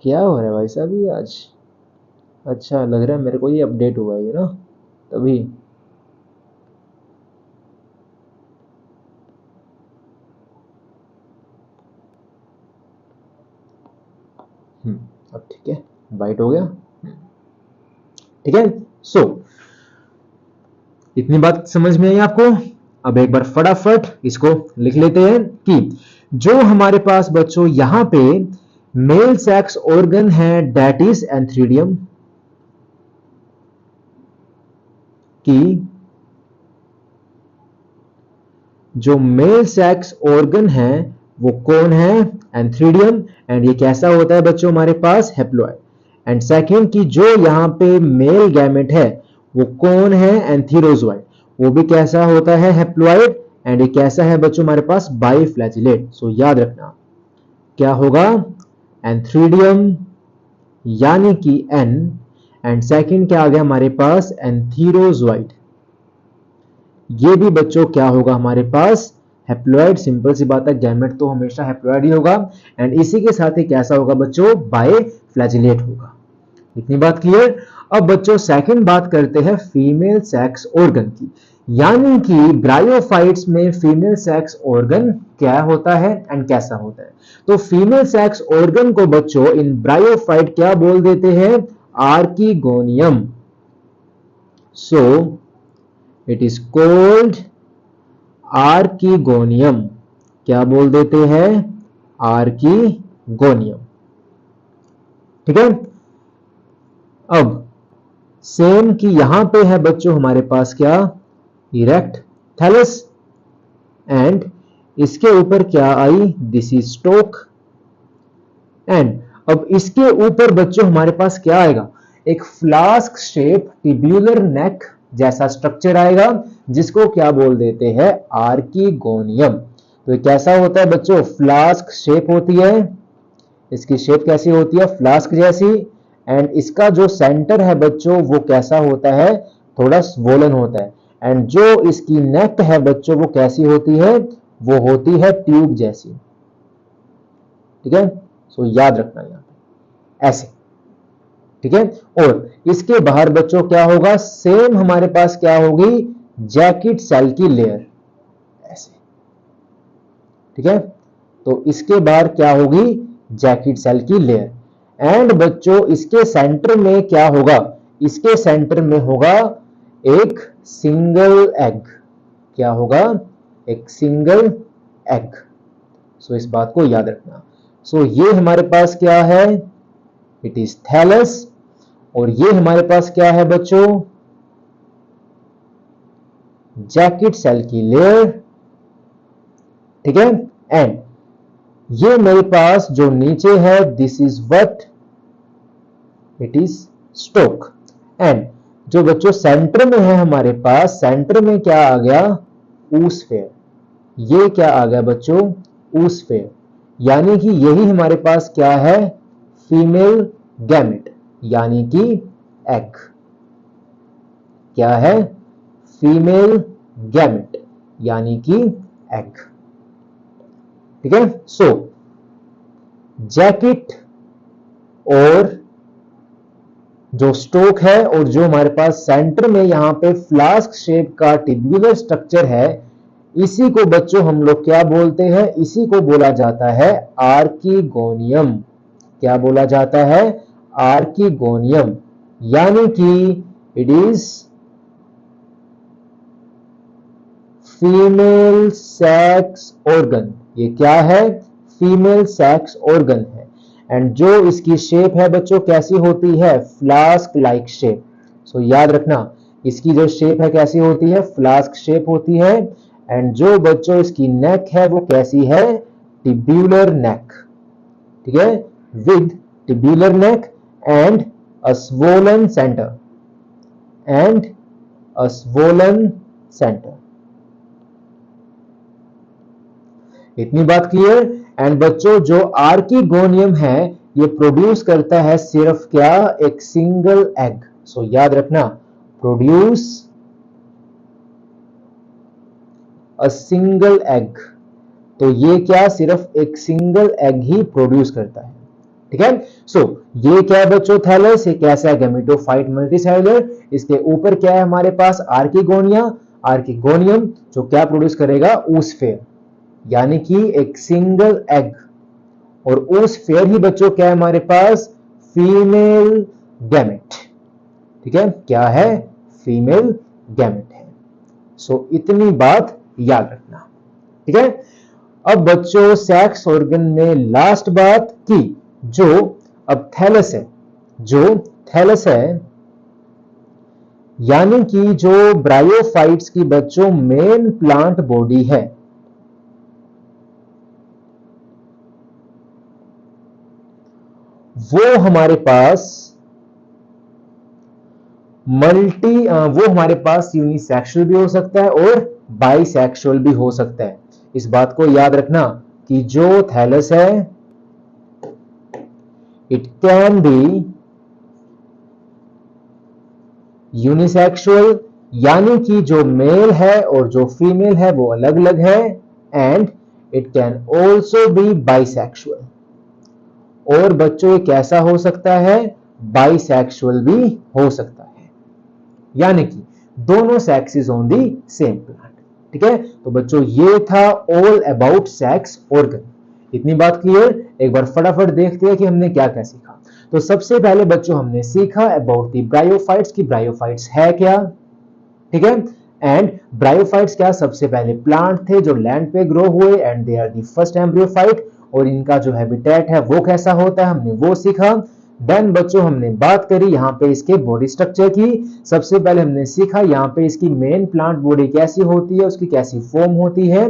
A: क्या हो रहा है भाई साहब ये आज? अच्छा लग रहा है मेरे को ये अपडेट हुआ है ये ना, तभी। अब ठीक है, वाइट हो गया। ठीक है, सो इतनी बात समझ में आई आपको? अब एक बार फटाफट इसको लिख लेते हैं कि जो हमारे पास बच्चों यहां पे मेल सेक्स ऑर्गन है दैट इज एंथ्रीडियम, कि जो मेल सेक्स ऑर्गन है वो कौन है? एंथ्रीडियम। एंड ये कैसा होता है बच्चों हमारे पास? हैप्लॉइड। एंड सेकंड कि जो यहां पे मेल गैमेट है वो कौन है? एंथीरोजोइड। वो भी कैसा होता है? हैप्लॉइड। एंड ये कैसा है बच्चों हमारे पास? बाइफ्लैजिलेट। सो याद रखना क्या होगा? एंथ्रीडियम यानी कि एन, एंड सेकंड क्या आ गया हमारे पास? एंथीरोजोइड। ये भी बच्चों क्या होगा हमारे पास? हैप्लॉइड। सिंपल सी बात है, गैमेट तो हमेशा हैप्लॉइड ही होगा। एंड इसी के साथ ही कैसा होगा बच्चों? बाइफ्लैजिलेट होगा। इतनी बात क्लियर? अब बच्चों सेकंड बात करते हैं फीमेल सेक्स ऑर्गन की, यानी कि ब्रायोफाइट्स में फीमेल सेक्स ऑर्गन क्या होता है एंड कैसा होता है। तो फीमेल सेक्स ऑर्गन को बच्चों इन ब्रायोफाइट क्या बोल देते हैं? Archegonium. So it is called archegonium. क्या बोल देते हैं? आर्कीगोनियम। ठीक है, अब सेम कि यहां पे है बच्चों हमारे पास क्या? Erect thallus. एंड इसके ऊपर क्या आई? This is stalk. एंड अब इसके ऊपर बच्चों हमारे पास क्या आएगा? एक फ्लास्क शेप टिब्यूलर नेक जैसा स्ट्रक्चर आएगा, जिसको क्या बोल देते हैं? आर्कीगोनियम। तो ये कैसा होता है बच्चों? फ्लास्क शेप होती है। इसकी शेप कैसी होती है? फ्लास्क जैसी। एंड इसका जो सेंटर है बच्चों वो कैसा होता है? थोड़ा स्वोलन होता है। एंड जो इसकी नेक है बच्चों वो कैसी होती है? वो होती है ट्यूब जैसी। ठीक है, सो याद रखना यहां पे ऐसे। ठीक है, और इसके बाहर बच्चों क्या होगा? सेम हमारे पास क्या होगी? जैकेट सेल की लेयर ऐसे। ठीक है, तो इसके बाहर क्या होगी? जैकेट सेल की लेयर। एंड बच्चों इसके सेंटर में क्या होगा? इसके सेंटर में होगा एक सिंगल एग। क्या होगा? एक सिंगल एग। सो इस बात को याद रखना। सो ये हमारे पास क्या है? It is thallus. और ये हमारे पास क्या है बच्चों? जैकेट सेल की लेयर। ठीक है, एंड ये मेरे पास जो नीचे है this is what? It is stalk. And जो बच्चों सेंटर में है हमारे पास, सेंटर में क्या आ गया? ऊसफेयर। ये क्या आ गया बच्चों? ऊसफेयर। यानी कि यही हमारे पास क्या है? फीमेल गैमेट यानी कि एग। क्या है? फीमेल गैमेट यानी कि एग। ठीक है, सो जैकेट और जो स्टोक है और जो हमारे पास सेंटर में यहां पे फ्लास्क शेप का टिब्यूलर स्ट्रक्चर है, इसी को बच्चों हम लोग क्या बोलते हैं? इसी को बोला जाता है आर्कीगोनियम। क्या बोला जाता है? आर्कीगोनियम। यानी कि it is female sex organ. ये क्या है? फीमेल सेक्स ऑर्गन है। एंड जो इसकी शेप है बच्चों कैसी होती है? Flask like shape. सो याद रखना इसकी जो शेप है कैसी होती है? फ्लास्क शेप होती है। एंड जो बच्चों इसकी नेक है वो कैसी है? टिब्यूलर नेक। ठीक है, with tubular neck and a swollen centre. And a swollen centre. इतनी बात क्लियर? एंड बच्चों जो आर्कीगोनियम है ये प्रोड्यूस करता है सिर्फ क्या? एक सिंगल एग। सो याद रखना प्रोड्यूस अ सिंगल एग। तो ये क्या? सिर्फ एक सिंगल एग ही प्रोड्यूस करता है। ठीक है। सो ये क्या है बच्चों, थैलस, ये कैसा है, गैमेटोफाइट मल्टीसेलुलर। इसके ऊपर क्या है हमारे पास, आर्किगोनिया, आर्किगोनियम, जो क्या प्रोड्यूस करेगा, oosphere, यानी कि एक सिंगल एग। और oosphere ही बच्चों क्या है हमारे पास, फीमेल गैमेट। ठीक है, क्या है, फीमेल गैमेट है। सो इतनी बात याद रखना। ठीक है। अब बच्चों सेक्स ऑर्गन में लास्ट बात की, जो अब थैलस है, जो थैलस है यानी कि जो ब्रायोफाइट्स की बच्चों मेन प्लांट बॉडी है, वो हमारे पास वो हमारे पास यूनिसेक्सुअल भी हो सकता है और बाइसेक्सुअल भी हो सकता है। इस बात को याद रखना कि जो थैलस है, इट कैन बी यूनिसेक्सुअल, यानी कि जो मेल है और जो फीमेल है वो अलग अलग है, and it can also B bisexual. और बच्चों ये कैसा हो सकता है, बाइसेक्सुअल भी हो सकता है, यानी कि दोनों sexes on the same plant. ठीक है, तो बच्चों ये था ऑल अबाउट सेक्स ऑर्गन। इतनी बात क्लियर। एक बार फटाफट देखते हैं कि हमने क्या क्या सीखा। तो सबसे पहले बच्चों हमने सीखा अबाउट दी ब्रायोफाइट्स की ब्रायोफाइट्स है क्या। ठीक है, एंड ब्रायोफाइट्स क्या, सबसे पहले प्लांट थे जो लैंड पे ग्रो हुए, and they are the first embryophyte. और इनका जो हैबिटेट है वो कैसा होता है, हमने वो सीखा। देन बच्चों हमने बात करी यहाँ पे इसके बॉडी स्ट्रक्चर की। सबसे पहले हमने सीखा यहाँ पे इसकी मेन प्लांट बॉडी कैसी होती है, उसकी कैसी फॉर्म होती है,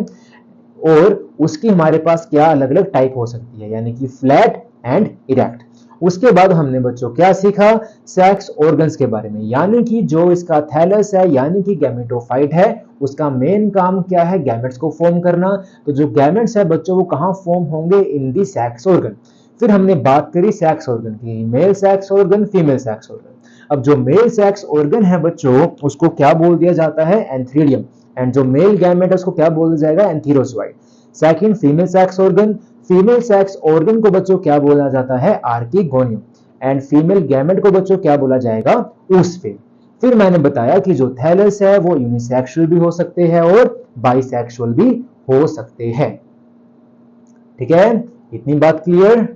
A: और उसकी हमारे पास क्या अलग अलग टाइप हो सकती है, यानी कि फ्लैट एंड इरेक्ट। उसके बाद हमने बच्चों क्या सीखा, सेक्स ऑर्गन्स के बारे में, यानी कि जो इसका थैलस है यानी कि गैमेटोफाइट है, उसका मेन काम क्या है, गैमेट्स को फॉर्म करना। तो जो गैमेट्स है बच्चों वो कहां फॉर्म होंगे, इन दी सेक्स ऑर्गन। फिर हमने बात करी सेक्स ऑर्गन की, male sex organ, female sex organ. अब जो मेल सेक्स ऑर्गन है बच्चों उसको क्या बोल दिया जाता है, एंथ्रीडियम, एंड जो मेल गैमेट है उसको क्या बोला जाएगा, antherozoid. Second female sex organ, female sex organ को बच्चों क्या बोला जाता है, आर्किगोनियम, एंड फीमेल गैमेट को बच्चों क्या बोला जाएगा, oosphere। फिर मैंने बताया कि जो थैलस है वो यूनिसेक्सुअल भी हो सकते हैं और बाइसेक्सुअल भी हो सकते हैं। ठीक है, इतनी बात क्लियर।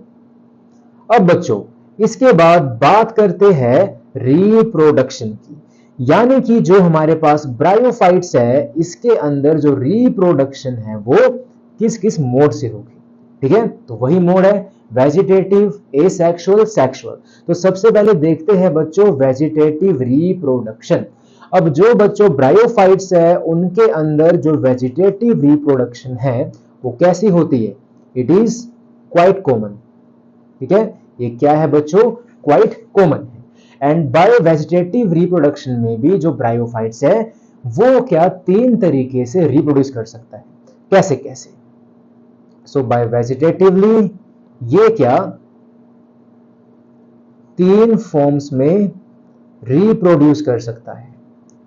A: अब बच्चों इसके बाद बात करते हैं रिप्रोडक्शन की, यानी कि जो हमारे पास ब्रायोफाइट्स है इसके अंदर जो रिप्रोडक्शन है वो किस किस मोड से होगी। ठीक है, तो वही मोड है वेजिटेटिव, एसेक्सुअल, सेक्सुअल। तो सबसे पहले देखते हैं बच्चों वेजिटेटिव रिप्रोडक्शन। अब जो बच्चों ब्रायोफाइट्स है उनके अंदर जो वेजिटेटिव रिप्रोडक्शन है वो कैसी होती है, इट इज क्वाइट कॉमन। ठीक है, ये क्या है बच्चों, क्वाइट कॉमन है। एंड बाय वेजिटेटिव रिप्रोडक्शन में भी जो ब्रायोफाइट्स है वो क्या तीन तरीके से रिप्रोड्यूस कर सकता है, कैसे कैसे। सो बाय वेजिटेटिवली ये क्या तीन फॉर्म्स में रिप्रोड्यूस कर सकता है।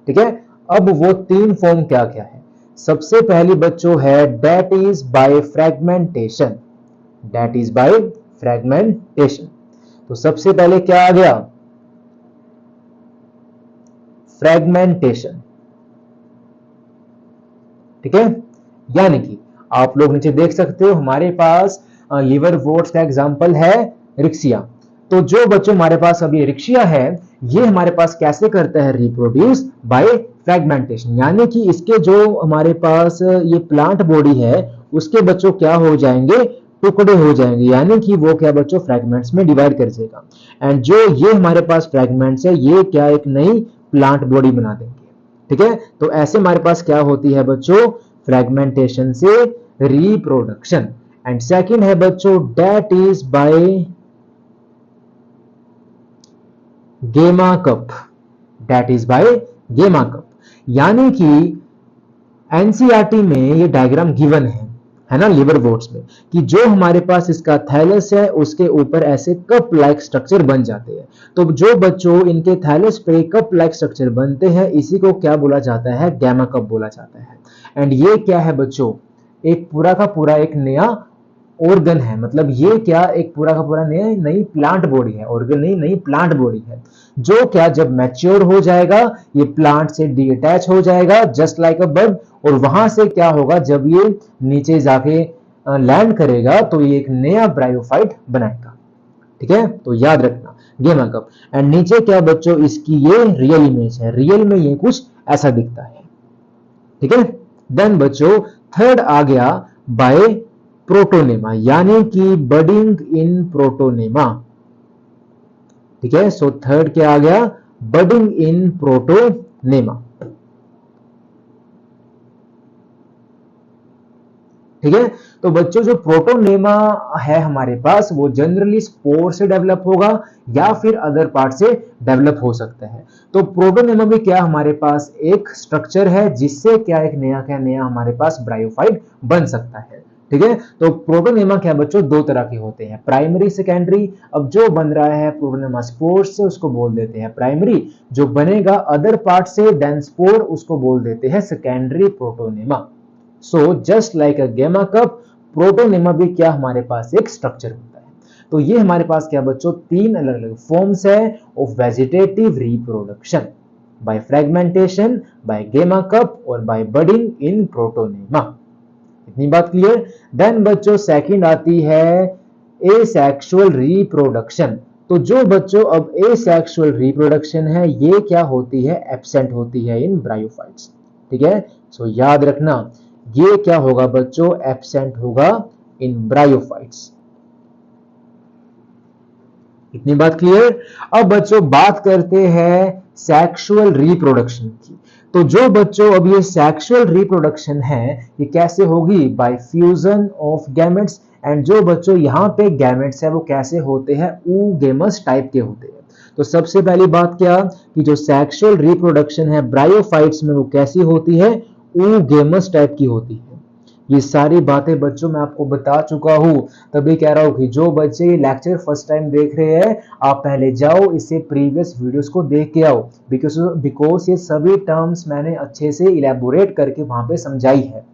A: ठीक है, अब वो तीन फॉर्म क्या क्या है, सबसे पहली बच्चों है that is by fragmentation, that is by fragmentation. तो सबसे पहले क्या आ गया, फ्रेगमेंटेशन। ठीक है, यानी कि आप लोग नीचे देख सकते हो हमारे पास लिवरवोर्ट्स का एग्जांपल है रिक्शिया। तो जो बच्चों हमारे पास अभी रिक्शिया है ये हमारे पास कैसे करता है, रिप्रोड्यूस बाय फ्रेगमेंटेशन, यानी कि इसके जो हमारे पास ये प्लांट बॉडी है उसके बच्चों क्या हो जाएंगे, टुकड़े हो जाएंगे, यानी कि वो क्या बच्चों फ्रैगमेंट्स में डिवाइड कर देगा। एंड जो ये हमारे पास फ्रैगमेंट्स है ये क्या एक नई प्लांट बॉडी बना देंगे। ठीक है, तो ऐसे हमारे पास क्या होती है बच्चों, फ्रैगमेंटेशन से रिप्रोडक्शन। एंड सेकंड है बच्चों that is by gemma cup, that is by gemma cup, यानी कि एनसीईआरटी में ये डायग्राम गिवन है ना लिवरवोर्ट्स में, कि जो हमारे पास इसका थैलस है उसके ऊपर ऐसे कप लाइक स्ट्रक्चर बन जाते हैं। तो जो बच्चों इनके थैलस पे कप लाइक स्ट्रक्चर बनते हैं इसी को क्या बोला जाता है, गैमा कप बोला जाता है। एंड ये क्या है बच्चों, एक पूरा का पूरा एक नया ऑर्गन है, मतलब ये क्या एक पूरा का पूरा नई प्लांट बॉडी है, ऑर्गन नहीं, नई प्लांट बॉडी है, जो क्या जब मैच्योर हो जाएगा ये प्लांट से डीअटैच हो जाएगा जस्ट लाइक अ बर्ड, और वहां से क्या होगा जब ये नीचे जाके लैंड करेगा तो ये एक नया ब्रायोफाइट बनाएगा। ठीक है, तो याद रखना गेमा कप। एंड नीचे क्या बच्चों, इसकी ये रियल इमेज है, रियल में ये कुछ ऐसा दिखता है। ठीक है, देन बच्चों थर्ड आ गया बाय प्रोटोनेमा, यानी कि बडिंग इन प्रोटोनेमा। ठीक है, सो थर्ड क्या आ गया, बडिंग इन प्रोटोनेमा। ठीक है, तो बच्चों जो प्रोटोनेमा है हमारे पास वो जनरली स्पोर से डेवलप होगा या फिर अदर पार्ट से डेवलप हो सकता है। तो प्रोटोनेमा भी क्या हमारे पास एक स्ट्रक्चर है जिससे क्या एक नया हमारे पास ब्रायोफाइट बन सकता है। ठीक है, तो प्रोटोनेमा क्या बच्चों दो तरह के होते हैं, प्राइमरी सेकेंडरी। अब जो बन रहा है प्रोटोनेमा स्पोर से उसको बोल देते हैं प्राइमरी, जो बनेगा अदर पार्ट से देन स्पोर उसको बोल देते हैं secondary protonema. So just like अ गेमा कप, प्रोटोनेमा भी क्या हमारे पास एक स्ट्रक्चर होता है। तो ये हमारे पास क्या बच्चों तीन अलग अलग फॉर्म्स है of vegetative reproduction, by fragmentation, by gemma cup और बाय बडिंग इन प्रोटोनेमा। इतनी बात क्लियर। देन बच्चों सेकंड आती है एसेक्सुअल रिप्रोडक्शन। तो जो बच्चों अब एसेक्सुअल रिप्रोडक्शन है ये क्या होती है, एब्सेंट होती है इन ब्रायोफाइट्स। ठीक है, सो याद रखना ये क्या होगा बच्चों, एब्सेंट होगा इन ब्रायोफाइट्स। इतनी बात क्लियर। अब बच्चों बात करते हैं सेक्सुअल रिप्रोडक्शन की। तो जो बच्चों अब ये सेक्सुअल रिप्रोडक्शन है ये कैसे होगी, bye fusion of gametes. And जो बच्चों यहाँ पे गैमेट्स है वो कैसे होते हैं, oogamous टाइप के होते हैं। तो सबसे पहली बात क्या कि जो सेक्सुअल रिप्रोडक्शन है ब्रायोफाइट्स में वो कैसी होती है, oogamous टाइप की होती है। ये सारी बातें बच्चों मैं आपको बता चुका हूं, तभी कह रहा हूं कि जो बच्चे ये लेक्चर फर्स्ट टाइम देख रहे हैं आप पहले जाओ इससे प्रीवियस वीडियोस को देख के आओ, बिकॉज ये सभी टर्म्स मैंने अच्छे से इलेबोरेट करके वहां पे समझाई है।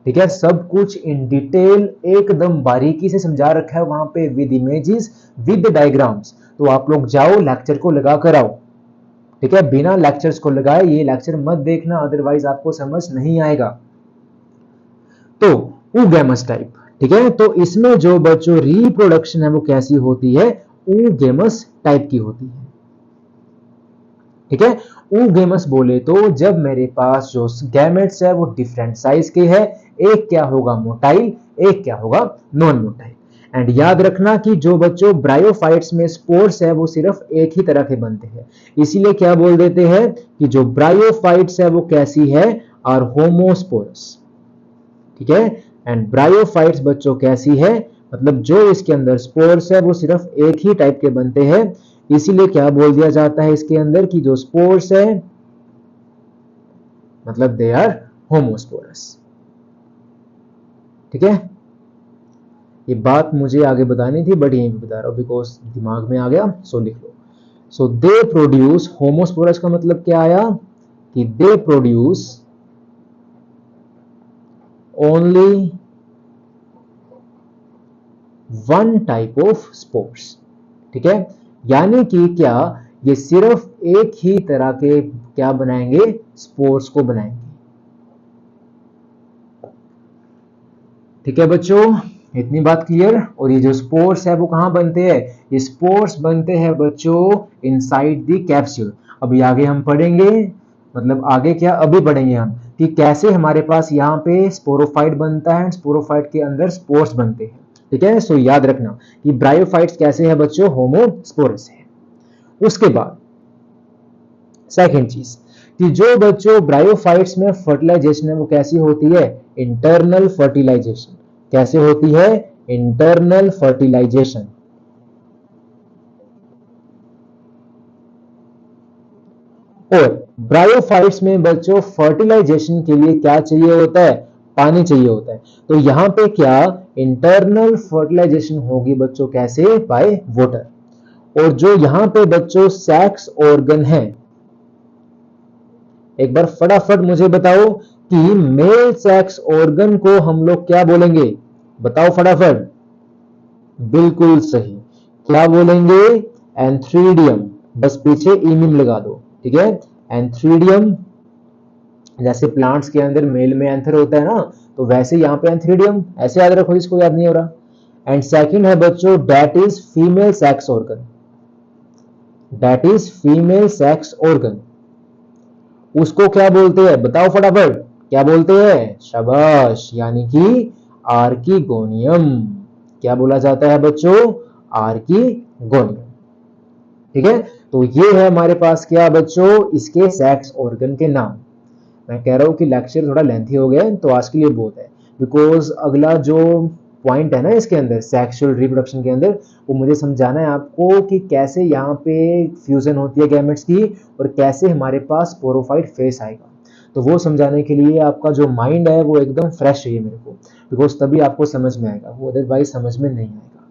A: ठीक है, सब कुछ इन डिटेल एकदम बारीकी से समझा रखा है वहां पे विद इमेजेस विद डायग्राम्स। तो आप लोग जाओ लेक्चर को लगा कर आओ। ठीक है, बिना लेक्चर्स को लगाए ये लेक्चर मत देखना, अदरवाइज आपको समझ नहीं आएगा। तो oogamous टाइप। ठीक है, तो इसमें जो बच्चों रिप्रोडक्शन है वो कैसी होती है, oogamous टाइप की होती है। ठीक है, oogamous बोले तो जब मेरे पास जो गैमेट्स है वो डिफरेंट साइज के हैं, एक क्या होगा मोटाइल, एक क्या होगा नॉन मोटाइल। एंड याद रखना कि जो बच्चों ब्रायोफाइट्स में स्पोर्स है वो सिर्फ एक ही तरह के बनते हैं, इसीलिए क्या बोल देते हैं कि जो ब्रायोफाइट्स है वो कैसी है, आर होमोस्पोरस। ठीक है, एंड ब्रायोफाइट्स बच्चों कैसी है, मतलब जो इसके अंदर स्पोर्स है वो सिर्फ एक ही टाइप के बनते हैं, इसीलिए क्या बोल दिया जाता है इसके अंदर कि जो स्पोर्स है मतलब दे आर होमोस्पोरस। ठीक है, ये बात मुझे आगे बतानी थी बट यहीं पे बता रहा हूं बिकॉज दिमाग में आ गया, सो लिख लो। सो दे प्रोड्यूस, होमोस्पोरस का मतलब क्या आया कि they produce only one type of spores. ठीक है, यानी कि क्या ये सिर्फ एक ही तरह के क्या बनाएंगे, स्पोर्स को बनाएंगे। ठीक है बच्चों, इतनी बात क्लियर। और ये जो स्पोर्स है वो कहां बनते हैं, ये स्पोर्स बनते हैं बच्चों इनसाइड द कैप्सूल। अभी आगे हम पढ़ेंगे, मतलब आगे क्या अभी पढ़ेंगे हम कि कैसे हमारे पास यहाँ पे स्पोरोफाइट बनता है, स्पोरोफाइट के अंदर स्पोर्स बनते हैं। ठीक है, सो याद रखना कि ब्रायोफाइट्स कैसे है बच्चों, होमोस्पोरस है। उसके बाद सेकंड चीज कि जो बच्चों ब्रायोफाइट्स में फर्टिलाइजेशन है वो कैसी होती है, इंटरनल फर्टिलाइजेशन। कैसे होती है, इंटरनल फर्टिलाइजेशन। और ब्रायोफाइट्स में बच्चों फर्टिलाइजेशन के लिए क्या चाहिए होता है, पानी चाहिए होता है। तो यहां पे क्या इंटरनल फर्टिलाइजेशन होगी बच्चों, कैसे, बाय वाटर। और जो यहां पे बच्चों सेक्स ऑर्गन है, एक बार फटाफट मुझे बताओ कि मेल सेक्स ऑर्गन को हम लोग क्या बोलेंगे, बताओ फटाफट। बिल्कुल सही। क्या बोलेंगे? एंथ्रीडियम। बस पीछे ईमिम लगा दो, ठीक है। एंथ्रीडियम, जैसे प्लांट्स के अंदर मेल में एंथर होता है ना, तो वैसे यहाँ पे एंथ्रीडियम, ऐसे याद रखो जिसको याद नहीं हो रहा। एंड सेकंड है बच्चों, that is female sex organ. That is female sex organ. उसको क्या बोलते हैं? बताओ फटाफट, क्या बोलते हैं? शाबाश, यानी कि आर्किगोनियम। क्या बोला जाता है बच्चों? आर्किगोनियम, ठीक है। तो ये है हमारे पास क्या बच्चों, इसके सेक्स ऑर्गन के नाम। मैं कह रहा हूं कि लेक्चर थोड़ा लेंथी हो गया, तो आज के लिए बहुत है, बिकॉज अगला जो पॉइंट है ना इसके अंदर, सेक्सुअल रिप्रोडक्शन के अंदर, वो मुझे समझाना है आपको कि कैसे यहाँ पे फ्यूजन होती है गैमेट्स की और कैसे हमारे पास स्पोरोफाइट फेस आएगा। तो वो समझाने के लिए आपका जो माइंड है वो एकदम फ्रेश चाहिए मेरे को, बिकॉज तभी आपको समझ में आएगा, वो अदरवाइज समझ में नहीं आएगा।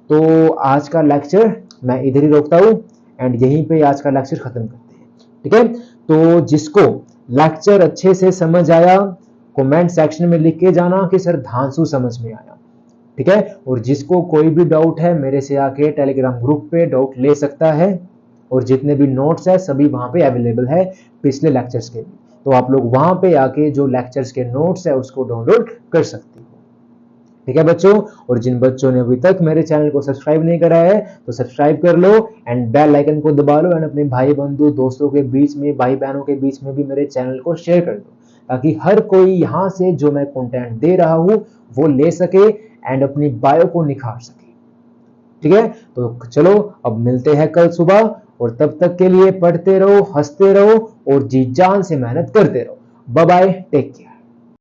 A: तो आज का लेक्चर मैं इधर ही रोकता हूँ एंड यहीं पे आज का लेक्चर खत्म करते हैं, ठीक है। तो जिसको लेक्चर अच्छे से समझ आया, कमेंट सेक्शन में लिख के जाना कि सर धांसू समझ में आया, ठीक है। और जिसको कोई भी डाउट है मेरे से आके टेलीग्राम ग्रुप पे डाउट ले सकता है, और जितने भी नोट्स है सभी वहां पे अवेलेबल है पिछले लेक्चर्स के भी, तो आप लोग वहां पे आके जो लेक्चर्स के नोट्स है उसको डाउनलोड कर सकते हो, ठीक है बच्चों। और जिन बच्चों ने अभी तक मेरे चैनल को सब्सक्राइब नहीं करा है तो सब्सक्राइब कर लो एंड बेल आइकन को दबा लो, एंड अपने भाई बंधु दोस्तों के बीच में, भाई बहनों के बीच में भी मेरे चैनल को शेयर कर दो, ताकि हर कोई यहाँ से जो मैं कंटेंट दे रहा हूँ वो ले सके एंड अपनी बायो को निखार सके, ठीक है। तो चलो अब मिलते हैं कल सुबह, और तब तक के लिए पढ़ते रहो, हंसते रहो और जी जान से मेहनत करते रहो। Bye bye, take care.